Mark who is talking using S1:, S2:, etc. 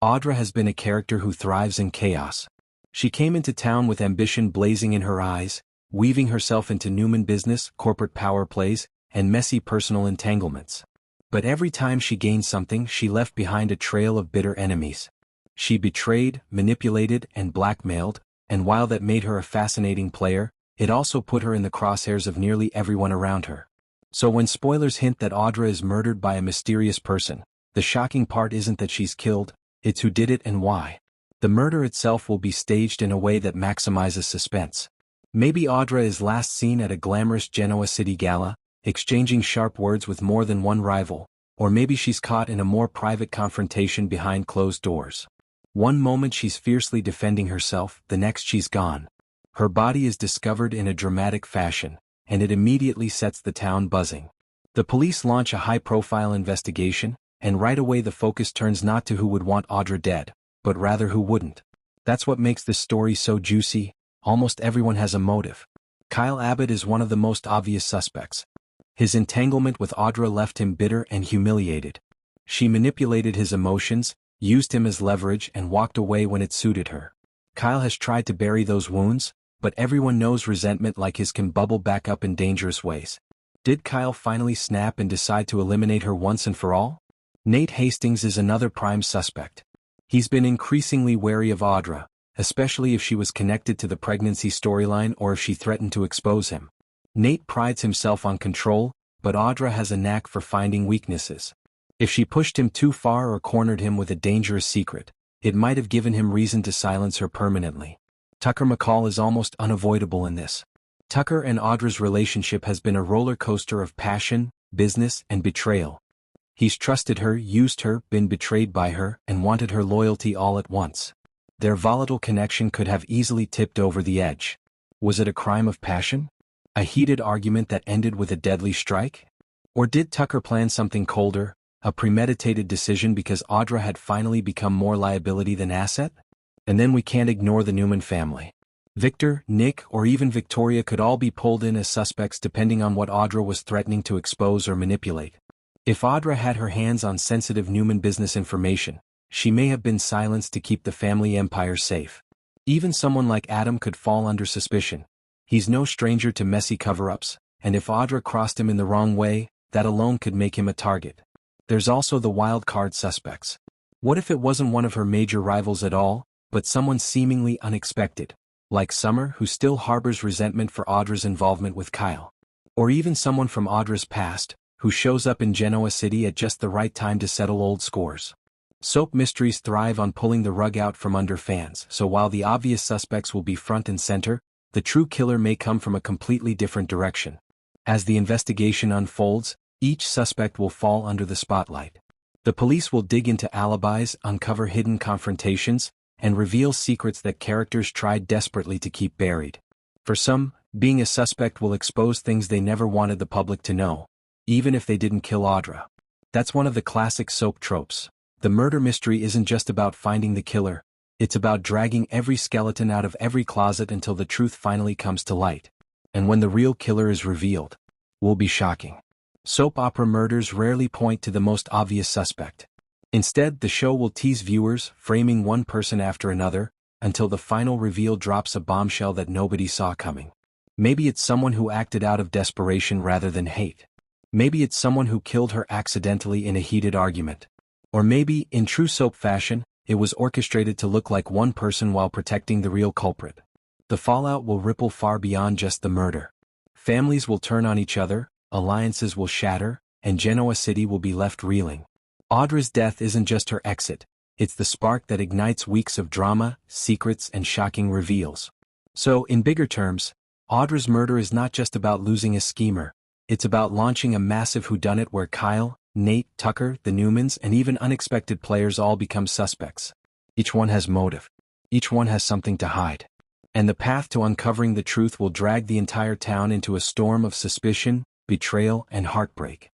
S1: Audra has been a character who thrives in chaos. She came into town with ambition blazing in her eyes, weaving herself into Newman business, corporate power plays, and messy personal entanglements. But every time she gained something, she left behind a trail of bitter enemies. She betrayed, manipulated, and blackmailed, and while that made her a fascinating player, it also put her in the crosshairs of nearly everyone around her. So when spoilers hint that Audra is murdered by a mysterious person, the shocking part isn't that she's killed, it's who did it and why. The murder itself will be staged in a way that maximizes suspense. Maybe Audra is last seen at a glamorous Genoa City gala, exchanging sharp words with more than one rival, or maybe she's caught in a more private confrontation behind closed doors. One moment she's fiercely defending herself, the next she's gone. Her body is discovered in a dramatic fashion, and it immediately sets the town buzzing. The police launch a high-profile investigation, and right away the focus turns not to who would want Audra dead, but rather who wouldn't. That's what makes this story so juicy. Almost everyone has a motive. Kyle Abbott is one of the most obvious suspects. His entanglement with Audra left him bitter and humiliated. She manipulated his emotions, used him as leverage, and walked away when it suited her. Kyle has tried to bury those wounds, but everyone knows resentment like his can bubble back up in dangerous ways. Did Kyle finally snap and decide to eliminate her once and for all? Nate Hastings is another prime suspect. He's been increasingly wary of Audra, especially if she was connected to the pregnancy storyline or if she threatened to expose him. Nate prides himself on control, but Audra has a knack for finding weaknesses. If she pushed him too far or cornered him with a dangerous secret, it might have given him reason to silence her permanently. Tucker McCall is almost unavoidable in this. Tucker and Audra's relationship has been a roller coaster of passion, business, and betrayal. He's trusted her, used her, been betrayed by her, and wanted her loyalty all at once. Their volatile connection could have easily tipped over the edge. Was it a crime of passion? A heated argument that ended with a deadly strike? Or did Tucker plan something colder, a premeditated decision because Audra had finally become more liability than asset? And then we can't ignore the Newman family. Victor, Nick, or even Victoria could all be pulled in as suspects depending on what Audra was threatening to expose or manipulate. If Audra had her hands on sensitive Newman business information, she may have been silenced to keep the family empire safe. Even someone like Adam could fall under suspicion. He's no stranger to messy cover-ups, and if Audra crossed him in the wrong way, that alone could make him a target. There's also the wild card suspects. What if it wasn't one of her major rivals at all, but someone seemingly unexpected, like Summer, who still harbors resentment for Audra's involvement with Kyle? Or even someone from Audra's past, who shows up in Genoa City at just the right time to settle old scores. Soap mysteries thrive on pulling the rug out from under fans, so while the obvious suspects will be front and center, the true killer may come from a completely different direction. As the investigation unfolds, each suspect will fall under the spotlight. The police will dig into alibis, uncover hidden confrontations, and reveal secrets that characters tried desperately to keep buried. For some, being a suspect will expose things they never wanted the public to know, even if they didn't kill Audra. That's one of the classic soap tropes. The murder mystery isn't just about finding the killer, it's about dragging every skeleton out of every closet until the truth finally comes to light. And when the real killer is revealed, will be shocking. Soap opera murders rarely point to the most obvious suspect. Instead, the show will tease viewers, framing one person after another, until the final reveal drops a bombshell that nobody saw coming. Maybe it's someone who acted out of desperation rather than hate. Maybe it's someone who killed her accidentally in a heated argument. Or maybe, in true soap fashion, it was orchestrated to look like one person while protecting the real culprit. The fallout will ripple far beyond just the murder. Families will turn on each other, alliances will shatter, and Genoa City will be left reeling. Audra's death isn't just her exit, it's the spark that ignites weeks of drama, secrets, and shocking reveals. So, in bigger terms, Audra's murder is not just about losing a schemer, it's about launching a massive whodunit where Kyle, Nate, Tucker, the Newmans, and even unexpected players all become suspects. Each one has motive. Each one has something to hide. And the path to uncovering the truth will drag the entire town into a storm of suspicion, betrayal, and heartbreak.